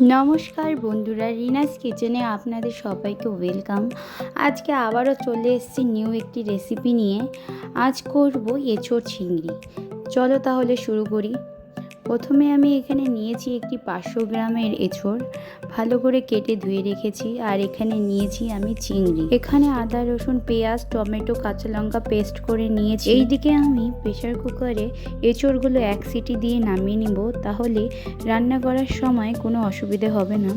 নমস্কার বন্ধুরা, রিনাস কিচেনে আপনাদের সবাইকে ওয়েলকাম। আজকে আবারও চলে এসেছি নিউ একটি রেসিপি নিয়ে। আজ করব এঁচোড় চিংড়ি। চলো তাহলে শুরু করি। প্রথমে আমি এখানে নিয়েছি একটি 500 গ্রামের এঁচোড়, ভালো করে কেটে ধুয়ে রেখেছি। আর এখানে নিয়েছি আমি চিংড়ি। এখানে আদা রসুন পেঁয়াজ টমেটো কাঁচা লঙ্কা পেস্ট করে নিয়েছি। এইদিকে আমি প্রেশার কুকারে এঁচোড়গুলো 1 সিটি দিয়ে নামিয়ে নিব, তাহলে রান্না করার সময় কোনো অসুবিধে হবে না।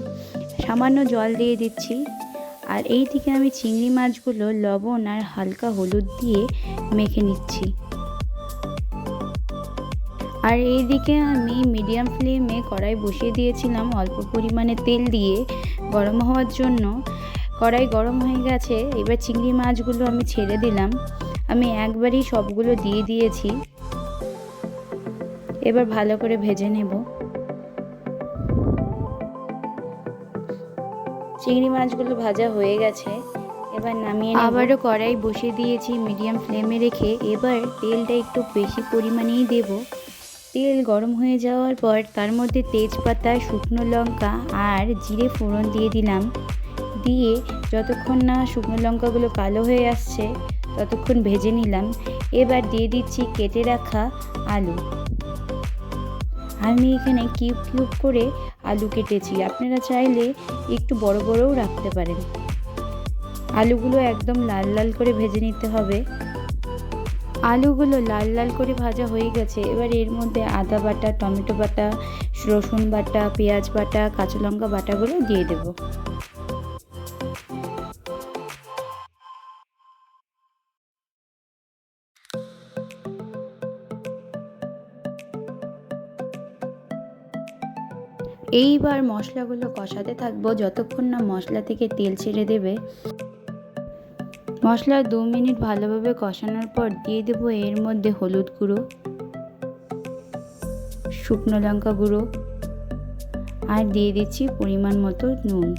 সামান্য জল দিয়ে দিচ্ছি। আর এইদিকে আমি চিংড়ি মাছগুলো লবণ আর হালকা হলুদ দিয়ে মেখে নিচ্ছি। আর এইদিকে আমি মিডিয়াম ফ্লেমে কড়াই বসিয়ে দিয়েছিলাম অল্প পরিমাণে তেল দিয়ে গরম হওয়ার জন্য। কড়াই গরম হয়ে গেছে, এবার চিংড়ি মাছগুলো আমি ছেড়ে দিলাম। আমি একবারই সবগুলো দিয়ে দিয়েছি। এবার ভালো করে ভেজে নেব। চিংড়ি মাছগুলো ভাজা হয়ে গেছে, এবার নামিয়ে নেব। আবারও কড়াই বসিয়ে দিয়েছি মিডিয়াম ফ্লেমে রেখে। এবার তেলটা একটু বেশি পরিমাণেই দেব। তেল গরম হয়ে যাওয়ার পর তার মধ্যে তেজপাতা শুকনো লঙ্কা আর জিরে ফোড়ন দিয়ে দিলাম। দিয়ে যতক্ষণ না শুকনো লঙ্কাগুলো কালো হয়ে আসছে ততক্ষণ ভেজে নিলাম। এবার দিয়ে দিচ্ছি কেটে রাখা আলু। আমি এখানে কিউব কিউব করে আলু কেটেছি, আপনারা চাইলে একটু বড় বড়ও রাখতে পারেন। আলুগুলো একদম লাল লাল করে ভেজে নিতে হবে। আলুগুলো লাল লাল করে ভাজা হয়ে গেছে, এবার এর মধ্যে আদা বাটা টমেটো বাটা রসুন বাটা পেঁয়াজ বাটা কাঁচা লঙ্কা বাটাগুলো দিয়ে দেব। এইবার মশলাগুলো কষাতে থাকবো যতক্ষণ না মশলা থেকে তেল ছেড়ে দেবে। মশলা 2 মিনিট ভালোভাবে কষানোর পর দিয়ে দেবো এর মধ্যে হলুদ গুঁড়ো, শুকনো লঙ্কা গুঁড়ো আর দিয়ে দিচ্ছি পরিমাণ মতো নুন।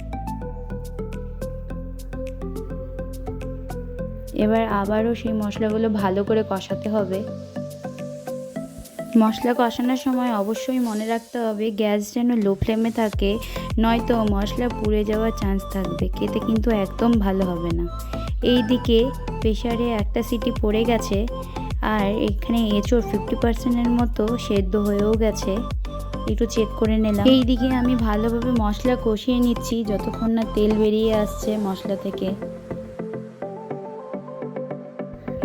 এবার আবারও সেই মশলাগুলো ভালো করে কষাতে হবে। মশলা কষানোর সময় অবশ্যই মনে রাখতে হবে গ্যাস যেন লো ফ্লেমে থাকে, নয়তো মশলা পুড়ে যাওয়ার চান্স থাকবে, খেতে কিন্তু একদম ভালো হবে না। এইদিকে প্রেসারে একটা সিটি পড়ে গেছে আর এখানে এঁচোড় 50%-এর মতো সেদ্ধ হয়েও গেছে। একটু চেক করে নিলাম। এইদিকে আমি ভালোভাবে মশলা কষিয়ে নিচ্ছি যতক্ষণ না তেল বেরিয়ে আসছে মশলা থেকে।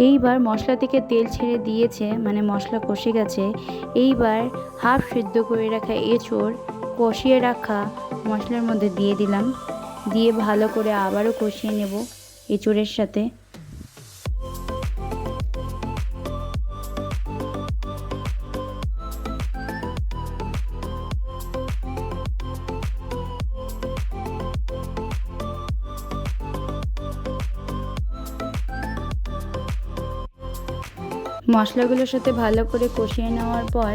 এইবার মশলা থেকে তেল ছেড়ে দিয়েছে, মানে মশলা কষে গেছে। এইবার হাফ সিদ্ধ করে রাখা এঁচোড় কষিয়ে রাখা মশলার মধ্যে দিয়ে দিলাম। দিয়ে ভালো করে আবারও কষিয়ে নেব এঁচোড়ের সাথে। মশলাগুলোর সাথে ভালো করে কষিয়ে নেওয়ার পর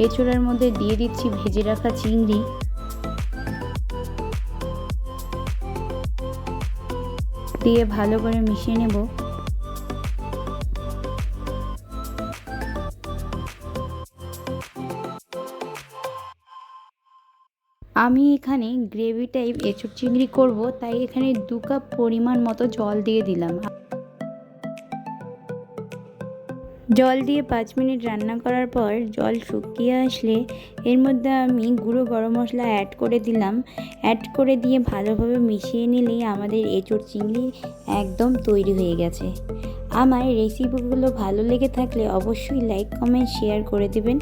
এঁচোড়ের মধ্যে দিয়ে দিচ্ছি ভেজে রাখা চিংড়ি। দিয়ে ভালো করে মিশিয়ে নেব। আমি এখানে গ্রেভি টাইপ এঁচোড় চিংড়ি করব, তাই এখানে 2 কাপ পরিমাণ মতো জল দিয়ে দিলাম। জল দিয়ে 5 মিনিট রান্না করার পর জল শুকিয়ে আসলে এর মধ্যে আমি গুঁড়ো গরম মশলা অ্যাড করে দিলাম। অ্যাড করে দিয়ে ভালোভাবে মিশিয়ে নিলেই আমাদের এঁচোড় চিংড়ি একদম তৈরি হয়ে গেছে। আমার রেসিপিগুলো ভালো লেগে থাকলে অবশ্যই লাইক কমেন্ট শেয়ার করে দেবেন।